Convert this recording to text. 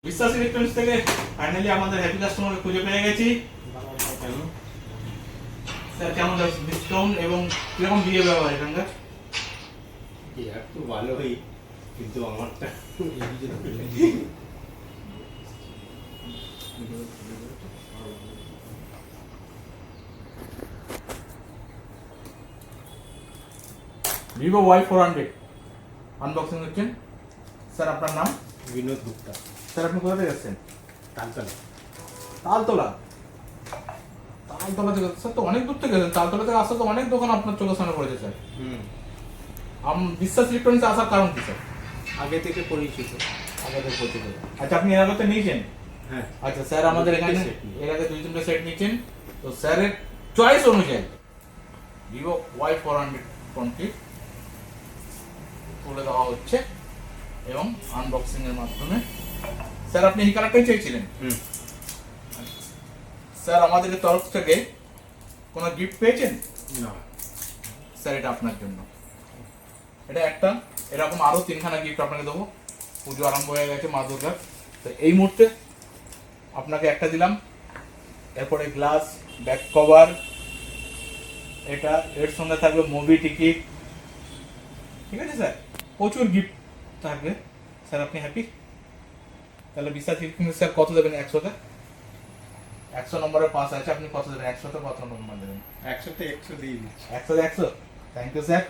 বিশ্বাস ইলেকট্রনিক্স থেকে ফাইনালি আমাদের হ্যাপি কাস্টমারকে খুঁজে পেয়ে গেছি। স্যার কেমন লাগছে ডিসকাউন্ট এবং কিরকম দিয়ে ব্যবহার এখানকার? তো ভালোই, কিন্তু আমারটা ভিভো Y400 আনবক্সিং হচ্ছেন। স্যার আপনার নাম? বিনোদ গুপ্তা, স্যার আপনি কোথা থেকে এসেছেন? তালতলা। তালতলা? তালতলা থেকে স্যার তো অনেক দূর থেকে এসেছেন। তালতলা থেকে আসতে তো অনেক দোকান আপনার চোখের সামনে পড়েছে স্যার। বিশ্বাস ইলেকট্রনিক্স আসার কারণ কি স্যার? আগে থেকে পরিচিত। আগে থেকে পরিচিত। আচ্ছা আপনি এর আগে তো নিয়েছেন? হ্যাঁ। আচ্ছা স্যার আমাদের দুটো এখানে set নিয়েছি। এর আগে 2-3টে সেট নিয়েছেন, তো স্যারের চয়েস অনুযায়ী ভিভো Y400 ফোনটি তুলে দেওয়া হচ্ছে এবং আনবক্সিং এর মাধ্যমে। স্যার আপনি এই কালারটাই চাইছিলেন? স্যার আমাদের তরফ থেকে কোনো গিফট পেয়েছেন? না। স্যার এটা আপনার জন্য, এটা একটা, এরকম আরো 3খানা গিফট আপনাকে দেবো। পুজো আরম্ভ হয়ে গেছে মা দুর্গার, তো এই মুহূর্তে আপনাকে একটা দিলাম। এরপরে গ্লাস, ব্যাক কভার, এটা এর সঙ্গে থাকবে মুভি টিকিট। ঠিক আছে স্যার, প্রচুর গিফট থাকবে। স্যার আপনি হ্যাপি? তাহলে বিশ্বাস স্যার কত দেবেন? 100তে 100 নম্বরে পাস আছে, আপনি কত দেবেন? 100তে কত নম্বর দেবেন? 100তে 100 দিয়ে দিচ্ছি। 100 থ্যাংক ইউ স্যার।